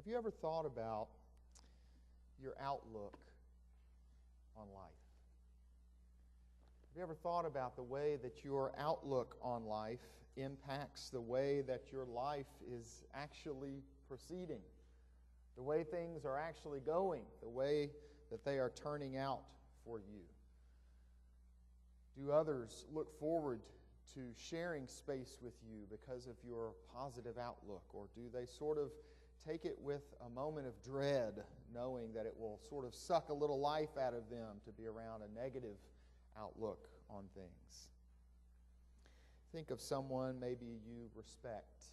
Have you ever thought about your outlook on life? Have you ever thought about the way that your outlook on life impacts the way that your life is actually proceeding, the way things are actually going, the way that they are turning out for you? Do others look forward to sharing space with you because of your positive outlook, or do they sort of take it with a moment of dread, knowing that it will sort of suck a little life out of them to be around a negative outlook on things? Think of someone maybe you respect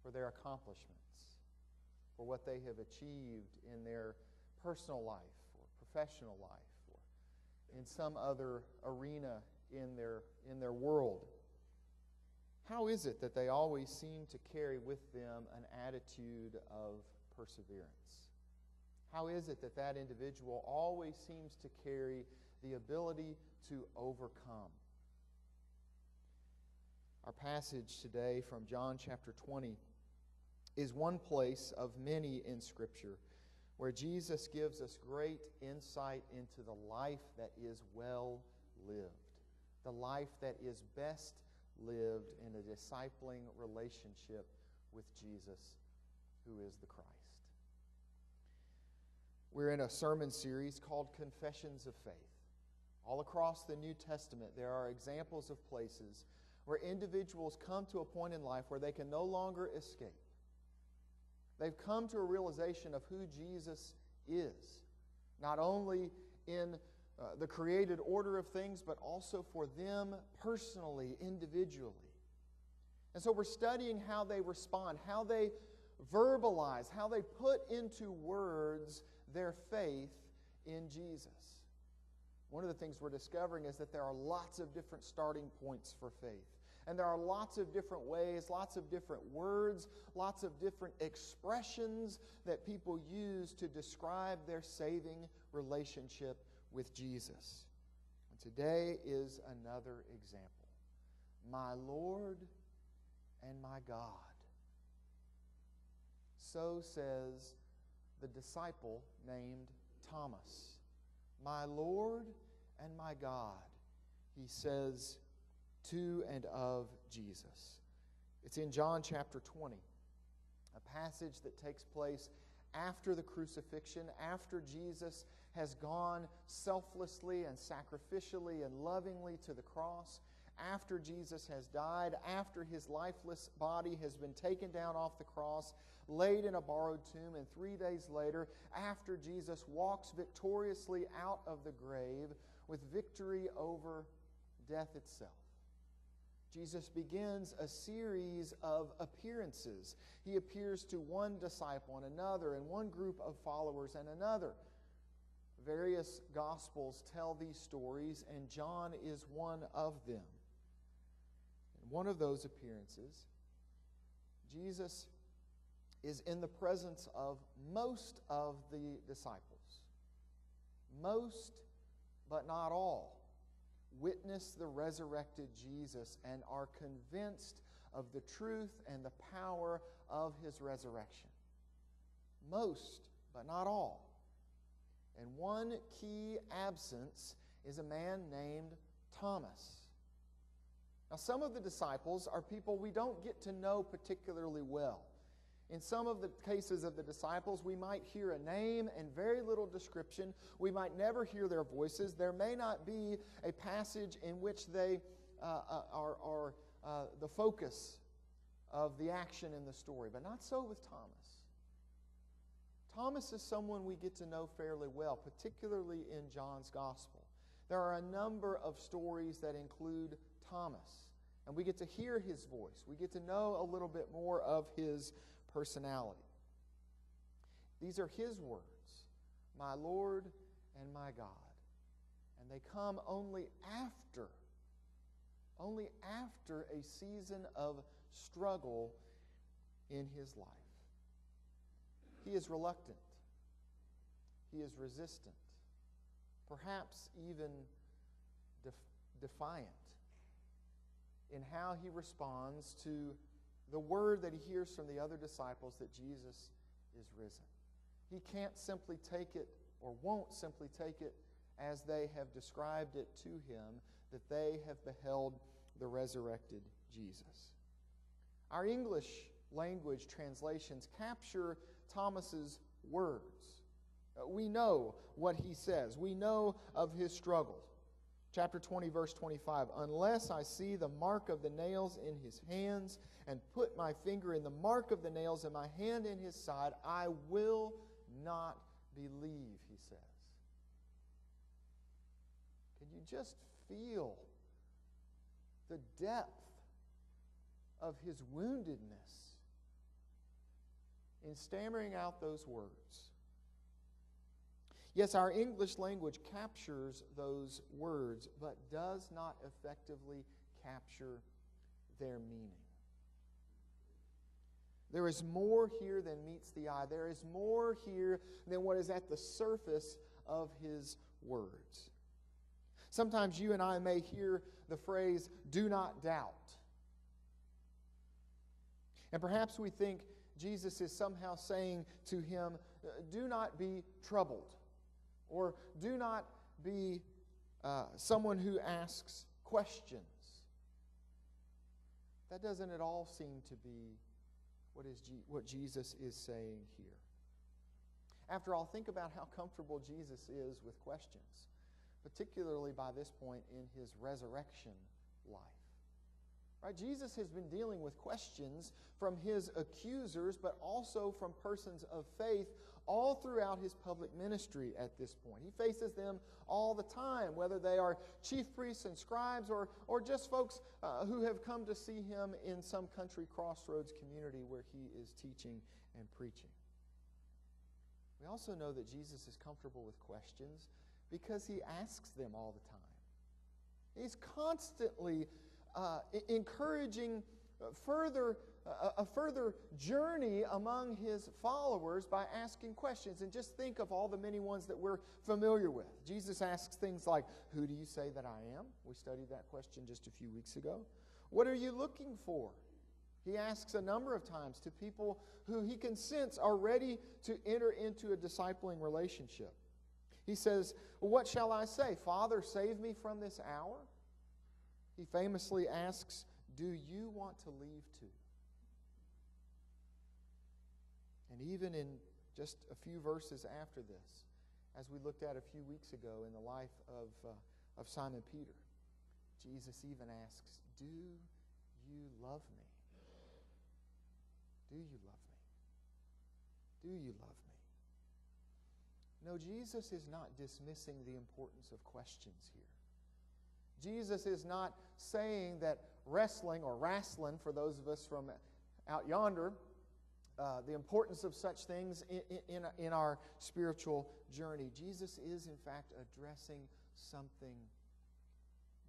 for their accomplishments, for what they have achieved in their personal life or professional life or in some other arena in their world. How is it that they always seem to carry with them an attitude of perseverance? How is it that that individual always seems to carry the ability to overcome? Our passage today from John chapter 20 is one place of many in Scripture where Jesus gives us great insight into the life that is well lived, the life that is best lived in a discipling relationship with Jesus, who is the Christ. We're in a sermon series called Confessions of Faith. All across the New Testament, there are examples of places where individuals come to a point in life where they can no longer escape. They've come to a realization of who Jesus is, not only in the created order of things, but also for them personally, individually. And so we're studying how they respond, how they verbalize, how they put into words their faith in Jesus. One of the things we're discovering is that there are lots of different starting points for faith. And there are lots of different ways, lots of different words, lots of different expressions that people use to describe their saving relationship with Jesus. And today is another example. My Lord and my God. So says the disciple named Thomas. My Lord and my God, he says to and of Jesus. It's in John chapter 20, a passage that takes place after the crucifixion, after Jesus has gone selflessly and sacrificially and lovingly to the cross, after Jesus has died, after his lifeless body has been taken down off the cross, laid in a borrowed tomb, and 3 days later, after Jesus walks victoriously out of the grave with victory over death itself. Jesus begins a series of appearances. He appears to one disciple and another, and one group of followers and another. Various Gospels tell these stories, and John is one of them. In one of those appearances, Jesus is in the presence of most of the disciples. Most, but not all, witness the resurrected Jesus and are convinced of the truth and the power of his resurrection. Most, but not all. And one key absence is a man named Thomas. Now, some of the disciples are people we don't get to know particularly well. In some of the cases of the disciples, we might hear a name and very little description. We might never hear their voices. There may not be a passage in which they are the focus of the action in the story, but not so with Thomas. Thomas is someone we get to know fairly well, particularly in John's Gospel. There are a number of stories that include Thomas, and we get to hear his voice. We get to know a little bit more of his personality. These are his words, my Lord and my God. And they come only after a season of struggle in his life. He is reluctant. He is resistant. Perhaps even defiant in how he responds to the word that he hears from the other disciples that Jesus is risen. He can't simply take it, or won't simply take it, as they have described it to him, that they have beheld the resurrected Jesus. Our English language translations capture Thomas's words. We know what he says. We know of his struggle. Chapter 20, verse 25, unless I see the mark of the nails in his hands and put my finger in the mark of the nails and my hand in his side, I will not believe, he says. Can you just feel the depth of his woundedness in stammering out those words? Yes, our English language captures those words, but does not effectively capture their meaning. There is more here than meets the eye. There is more here than what is at the surface of his words. Sometimes you and I may hear the phrase, do not doubt. And perhaps we think Jesus is somehow saying to him, do not be troubled. Or do not be someone who asks questions. That doesn't at all seem to be what Jesus is saying here. After all, think about how comfortable Jesus is with questions, particularly by this point in his resurrection life. Right? Jesus has been dealing with questions from his accusers, but also from persons of faith all throughout his public ministry at this point. He faces them all the time, whether they are chief priests and scribes or just folks who have come to see him in some country crossroads community where he is teaching and preaching. We also know that Jesus is comfortable with questions because he asks them all the time. He's constantly encouraging a further journey among his followers by asking questions. And just think of all the many ones that we're familiar with. Jesus asks things like, who do you say that I am? We studied that question just a few weeks ago. What are you looking for? He asks a number of times to people who he can sense are ready to enter into a discipling relationship. He says, what shall I say? Father, save me from this hour? He famously asks, do you want to leave too? And even in just a few verses after this, as we looked at a few weeks ago in the life of Simon Peter, Jesus even asks, do you love me? Do you love me? Do you love me? No, Jesus is not dismissing the importance of questions here. Jesus is not saying that wrestling or wrestling, for those of us from out yonder, the importance of such things in our spiritual journey. Jesus is, in fact, addressing something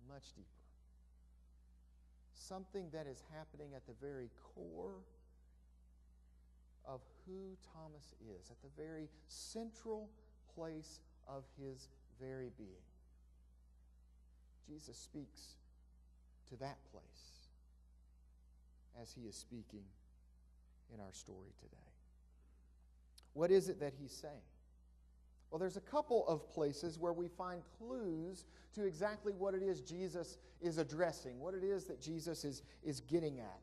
much deeper. Something that is happening at the very core of who Thomas is, at the very central place of his very being. Jesus speaks to that place as he is speaking in our story today. What is it that he's saying? Well, there's a couple of places where we find clues to exactly what it is Jesus is addressing, what it is that Jesus is getting at.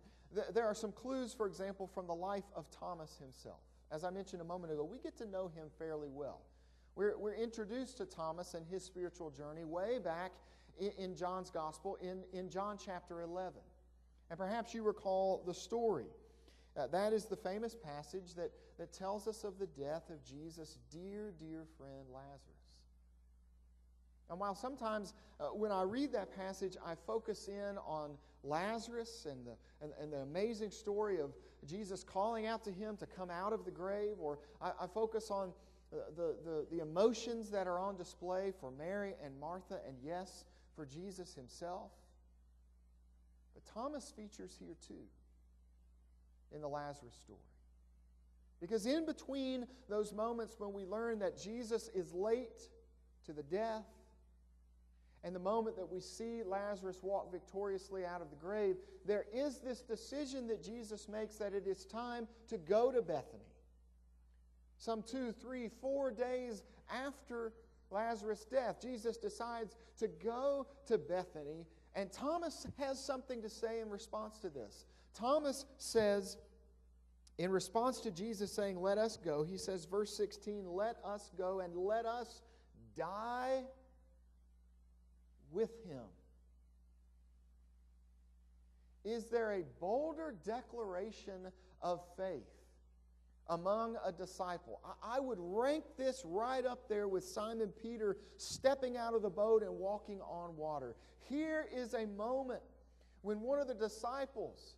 There are some clues, for example, from the life of Thomas himself. As I mentioned a moment ago, we get to know him fairly well. We're introduced to Thomas and his spiritual journey way back in John's Gospel, in John chapter 11. And perhaps you recall the story. That is the famous passage that tells us of the death of Jesus' dear, dear friend Lazarus. And while sometimes when I read that passage, I focus in on Lazarus and the amazing story of Jesus calling out to him to come out of the grave, or I focus on the emotions that are on display for Mary and Martha, and yes, for Jesus himself. But Thomas features here too in the Lazarus story. Because in between those moments when we learn that Jesus is late to the death and the moment that we see Lazarus walk victoriously out of the grave, there is this decision that Jesus makes that it is time to go to Bethany, Some 2, 3, 4 days after Lazarus' death, Jesus decides to go to Bethany, and Thomas has something to say in response to this. Thomas says, in response to Jesus saying, "Let us go," he says, verse 16, "Let us go and let us die with him." Is there a bolder declaration of faith among a disciple? I would rank this right up there with Simon Peter stepping out of the boat and walking on water. Here is a moment when one of the disciples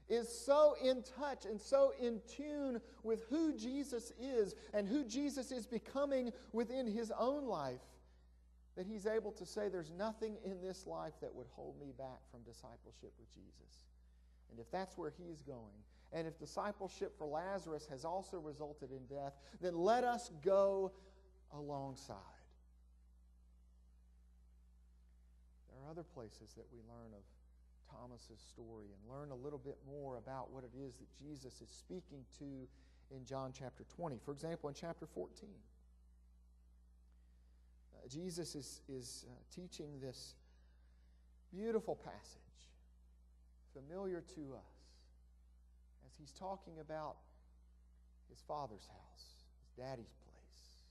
is so in touch and so in tune with who Jesus is and who Jesus is becoming within his own life that he's able to say, "There's nothing in this life that would hold me back from discipleship with Jesus." And if that's where he's going, and if discipleship for Lazarus has also resulted in death, then let us go alongside. There are other places that we learn of Thomas's story and learn a little bit more about what it is that Jesus is speaking to in John chapter 20. For example, in chapter 14, Jesus is teaching this beautiful passage, familiar to us, as he's talking about his Father's house, his daddy's place,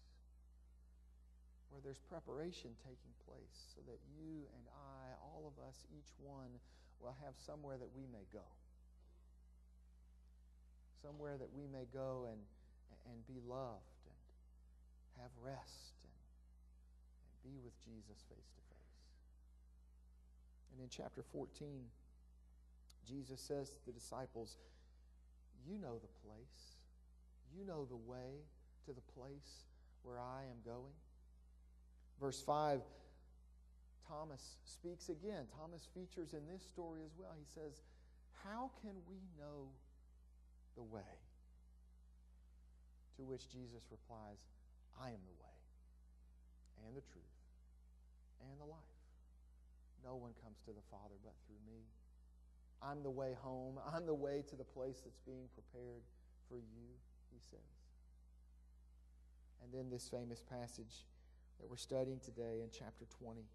where there's preparation taking place so that you and I, all of us, each one, will have somewhere that we may go. Somewhere that we may go and be loved and have rest and be with Jesus face to face. And in chapter 14, Jesus says to the disciples, "You know the place. You know the way to the place where I am going." Verse 5, Thomas speaks again. Thomas features in this story as well. He says, "How can we know the way?" To which Jesus replies, "I am the way and the truth and the life. No one comes to the Father but through me. I'm the way home. I'm the way to the place that's being prepared for you," he says. And then this famous passage that we're studying today in chapter 20.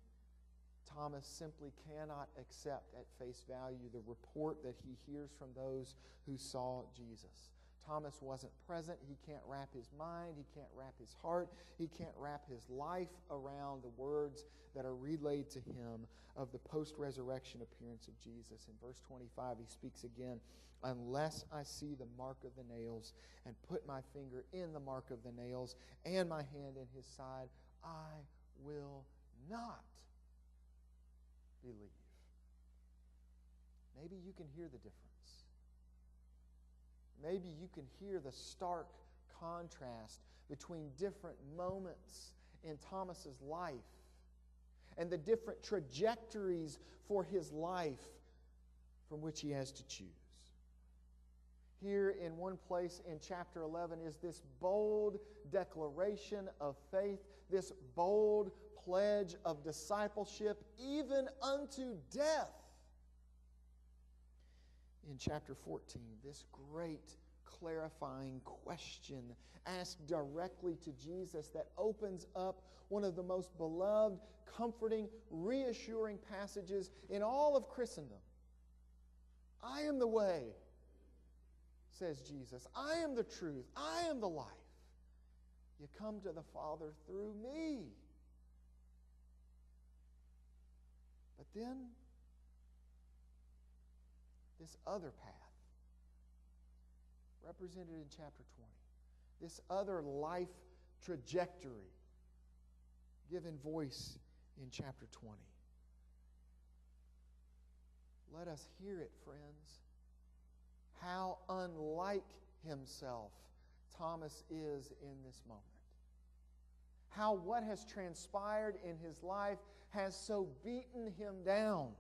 Thomas simply cannot accept at face value the report that he hears from those who saw Jesus. Thomas wasn't present. He can't wrap his mind. He can't wrap his heart. He can't wrap his life around the words that are relayed to him of the post-resurrection appearance of Jesus. In verse 25, he speaks again, "Unless I see the mark of the nails and put my finger in the mark of the nails and my hand in his side, I will not believe." Maybe you can hear the difference. Maybe you can hear the stark contrast between different moments in Thomas's life and the different trajectories for his life from which he has to choose. Here in one place in chapter 11 is this bold declaration of faith, this bold pledge of discipleship, even unto death. In chapter 14, this great clarifying question asked directly to Jesus that opens up one of the most beloved, comforting, reassuring passages in all of Christendom. "I am the way," says Jesus. "I am the truth. I am the life. You come to the Father through me." But then, this other path, represented in chapter 20, this other life trajectory, given voice in chapter 20. Let us hear it, friends. How unlike himself Thomas is in this moment. How what has transpired in his life has so beaten him down.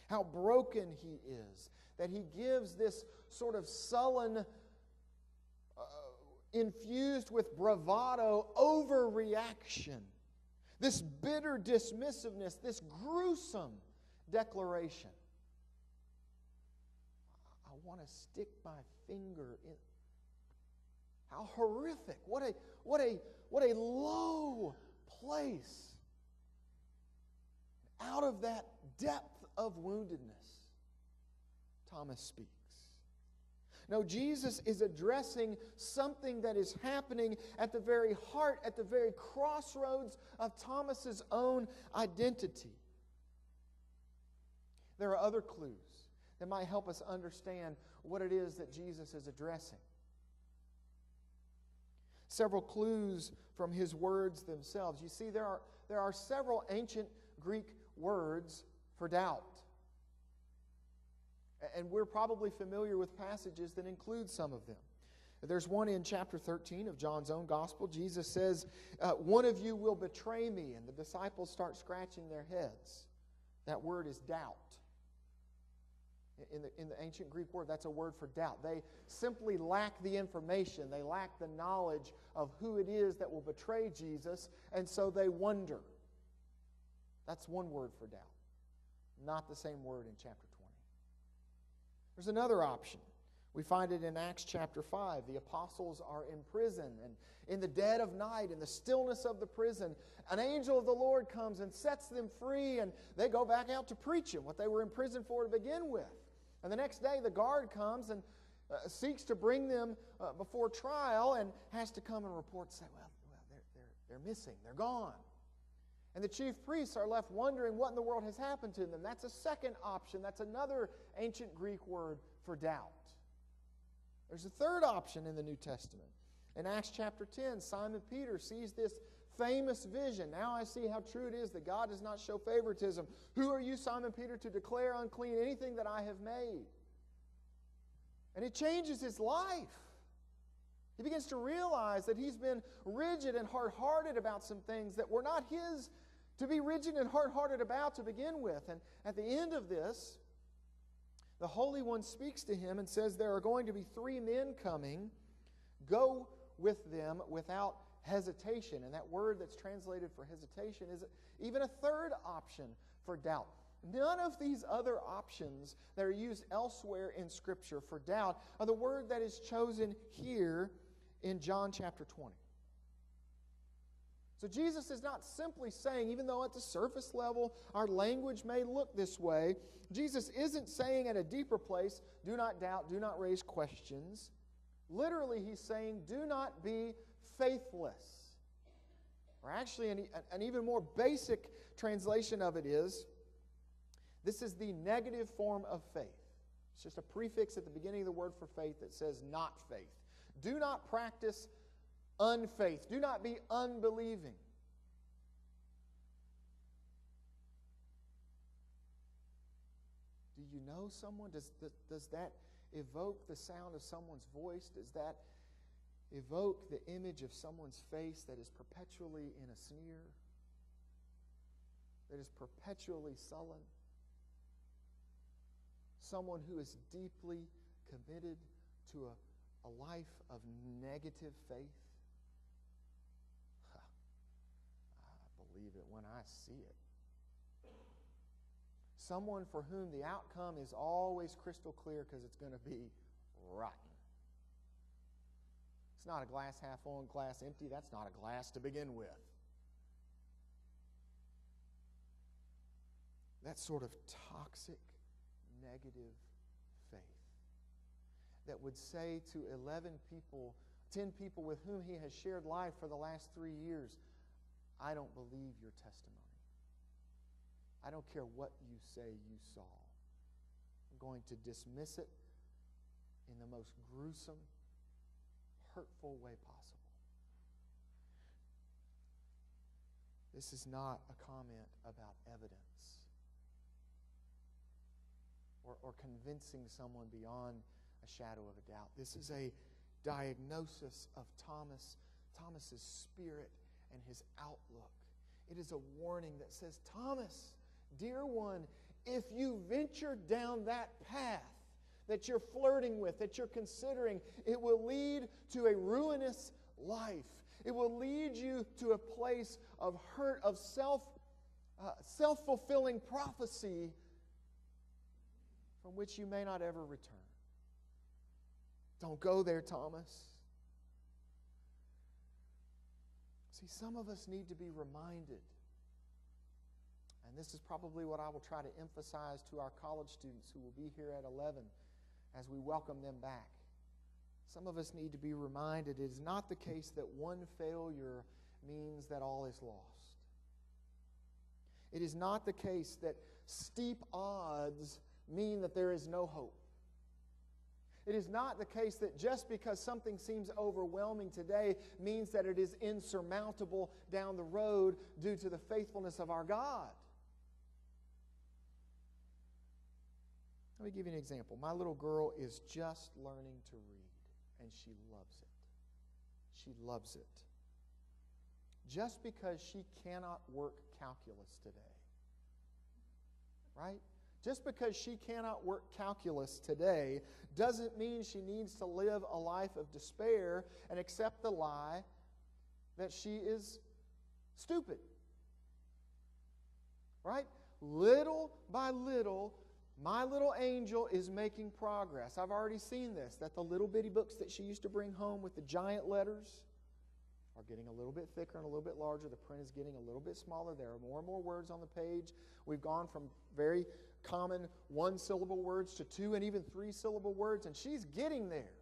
How broken he is, that he gives this sort of sullen, infused with bravado, overreaction, this bitter dismissiveness, this gruesome declaration. I want to stick my finger in. How horrific. What a low place. Out of that depth of woundedness, Thomas speaks. No, Jesus is addressing something that is happening at the very heart, at the very crossroads of Thomas's own identity. There are other clues that might help us understand what it is that Jesus is addressing. Several clues from his words themselves. You see, there are several ancient Greek words for doubt. And we're probably familiar with passages that include some of them. There's one in chapter 13 of John's own gospel. Jesus says, one of you will betray me. And the disciples start scratching their heads. That word is doubt. In the ancient Greek word, that's a word for doubt. They simply lack the information. They lack the knowledge of who it is that will betray Jesus. And so they wonder. That's one word for doubt. Not the same word in chapter 20. There's another option. We find it in Acts chapter 5. The apostles are in prison, and in the dead of night, in the stillness of the prison, an angel of the Lord comes and sets them free, and they go back out to preaching what they were in prison for to begin with. And the next day, the guard comes and seeks to bring them before trial and has to come and report and say, well, they're missing, they're gone. And the chief priests are left wondering what in the world has happened to them. That's a second option. That's another ancient Greek word for doubt. There's a third option in the New Testament. In Acts chapter 10, Simon Peter sees this famous vision. Now I see how true it is that God does not show favoritism. Who are you, Simon Peter, to declare unclean anything that I have made? And it changes his life. He begins to realize that he's been rigid and hard-hearted about some things that were not his to be rigid and hard-hearted about to begin with. And at the end of this, the Holy One speaks to him and says, there are going to be 3 men coming. Go with them without hesitation. And that word that's translated for hesitation is even a third option for doubt. None of these other options that are used elsewhere in Scripture for doubt are the word that is chosen here in John chapter 20. So Jesus is not simply saying, even though at the surface level our language may look this way, Jesus isn't saying at a deeper place, do not doubt, do not raise questions. Literally, he's saying, do not be faithless. Or actually, an even more basic translation of it is, this is the negative form of faith. It's just a prefix at the beginning of the word for faith that says not faith. Do not practice unfaith. Do not be unbelieving. Do you know someone? Does that evoke the sound of someone's voice? Does that evoke the image of someone's face that is perpetually in a sneer? That is perpetually sullen? Someone who is deeply committed to a life of negative faith? I believe it when I see it. Someone for whom the outcome is always crystal clear because it's going to be rotten. It's not a glass half full, glass empty. That's not a glass to begin with. That sort of toxic, negative faith that would say to 10 people with whom he has shared life for the last 3 years, I don't believe your testimony. I don't care what you say you saw. I'm going to dismiss it in the most gruesome, hurtful way possible. This is not a comment about evidence or convincing someone beyond a shadow of a doubt. This is a diagnosis of Thomas's spirit and his outlook. It is a warning that says, Thomas, dear one, if you venture down that path that you're flirting with, that you're considering, it will lead to a ruinous life. It will lead you to a place of hurt, of self-fulfilling prophecy from which you may not ever return. Don't go there, Thomas. See, some of us need to be reminded, and this is probably what I will try to emphasize to our college students who will be here at 11 as we welcome them back. Some of us need to be reminded it is not the case that one failure means that all is lost. It is not the case that steep odds mean that there is no hope. It is not the case that just because something seems overwhelming today means that it is insurmountable down the road due to the faithfulness of our God. Let me give you an example. My little girl is just learning to read, and she loves it. She loves it. Just because she cannot work calculus today, right? Just because she cannot work calculus today doesn't mean she needs to live a life of despair and accept the lie that she is stupid. Right? Little by little, my little angel is making progress. I've already seen this, that the little bitty books that she used to bring home with the giant letters are getting a little bit thicker and a little bit larger. The print is getting a little bit smaller. There are more and more words on the page. We've gone from very common one-syllable words to 2 and even 3-syllable words, and she's getting there.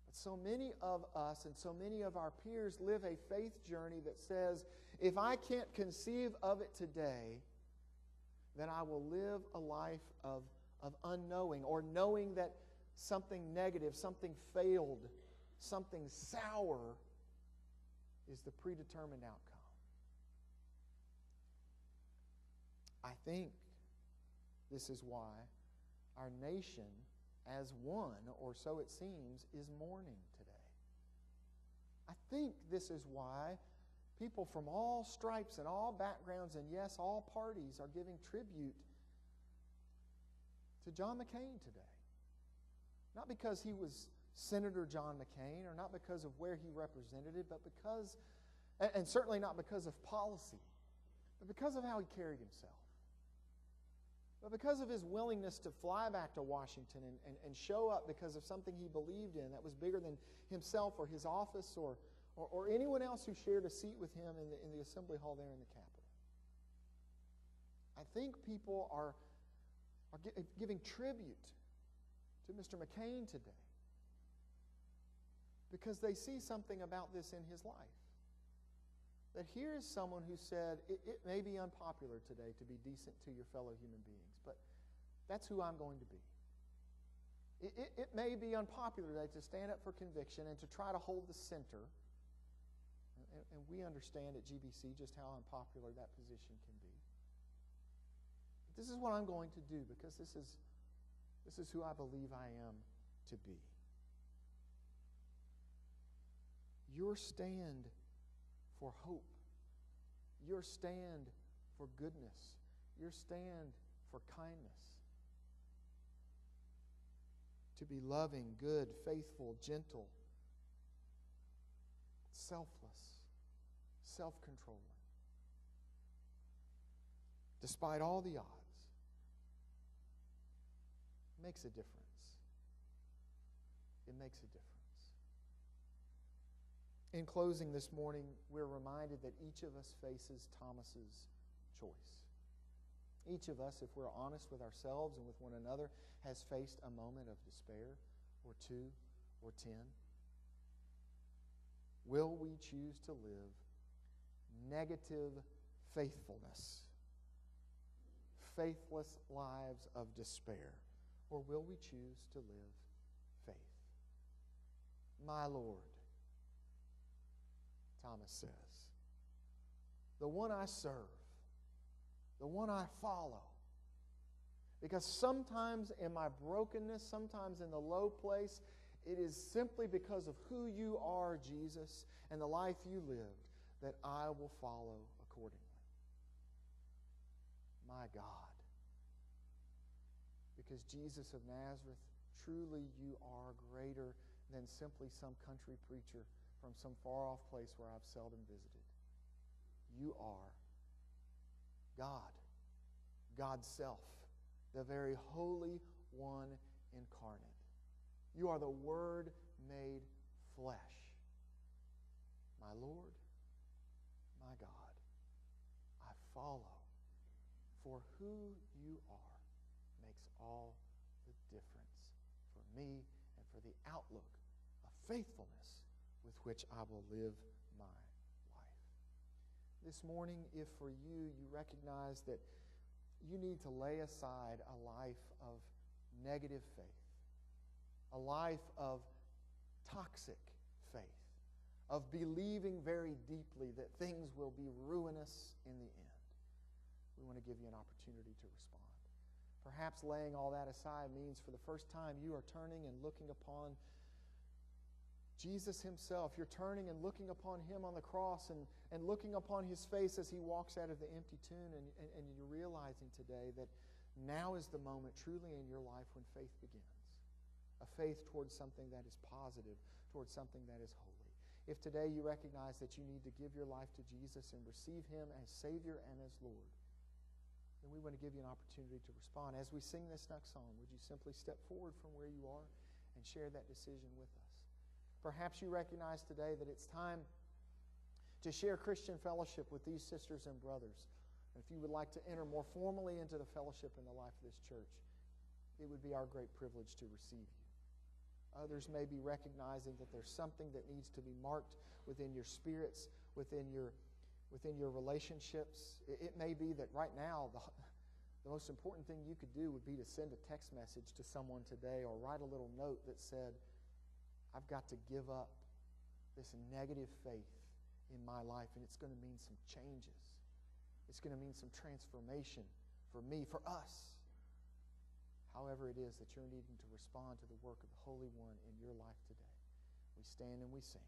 But so many of us and so many of our peers live a faith journey that says, if I can't conceive of it today, then I will live a life of unknowing, or knowing that something negative, something failed, something sour is the predetermined outcome. I think this is why our nation, as one, or so it seems, is mourning today. I think this is why people from all stripes and all backgrounds, and yes, all parties, are giving tribute to John McCain today. Not because he was Senator John McCain, or not because of where he represented it, but because, and certainly not because of policy, but because of how he carried himself. But because of his willingness to fly back to Washington and show up because of something he believed in that was bigger than himself or his office or anyone else who shared a seat with him in the assembly hall there in the Capitol. I think people are giving tribute to Mr. McCain today because they see something about this in his life. That here is someone who said, it may be unpopular today to be decent to your fellow human beings, but that's who I'm going to be. It may be unpopular today to stand up for conviction and to try to hold the center, and we understand at GBC just how unpopular that position can be. But this is what I'm going to do because this is who I believe I am to be. Your stand for hope, your stand for goodness, your stand for kindness. To be loving, good, faithful, gentle, selfless, self-controlling. Despite all the odds, makes a difference. It makes a difference. In closing this morning, we're reminded that each of us faces Thomas's choice. Each of us, if we're honest with ourselves and with one another, has faced a moment of despair, or 2, or 10. Will we choose to live negative faithfulness, faithless lives of despair, or will we choose to live faith? My Lord, Thomas says, the one I serve, the one I follow. Because sometimes in my brokenness, sometimes in the low place, it is simply because of who you are, Jesus, and the life you lived, that I will follow accordingly. My God. Because Jesus of Nazareth, truly you are greater than simply some country preacher from some far-off place where I've seldom visited. You are God, God's self, the very Holy One incarnate. You are the Word made flesh. My Lord, my God, I follow, for who you are makes all the difference for me and for the outlook of faithfulness with which I will live my life. This morning, if for you, you recognize that you need to lay aside a life of negative faith, a life of toxic faith, of believing very deeply that things will be ruinous in the end, we want to give you an opportunity to respond. Perhaps laying all that aside means for the first time you are turning and looking upon Jesus himself. You're turning and looking upon him on the cross and looking upon his face as he walks out of the empty tomb, and you're realizing today that now is the moment truly in your life when faith begins. A faith towards something that is positive, towards something that is holy. If today you recognize that you need to give your life to Jesus and receive him as Savior and as Lord, then we want to give you an opportunity to respond. As we sing this next song, would you simply step forward from where you are and share that decision with us? Perhaps you recognize today that it's time to share Christian fellowship with these sisters and brothers. If you would like to enter more formally into the fellowship in the life of this church, it would be our great privilege to receive you. Others may be recognizing that there's something that needs to be marked within your spirits, within your relationships. It may be that right now the most important thing you could do would be to send a text message to someone today or write a little note that said, I've got to give up this negative faith in my life, and it's going to mean some changes. It's going to mean some transformation for me, for us. However it is that you're needing to respond to the work of the Holy One in your life today. We stand and we sing.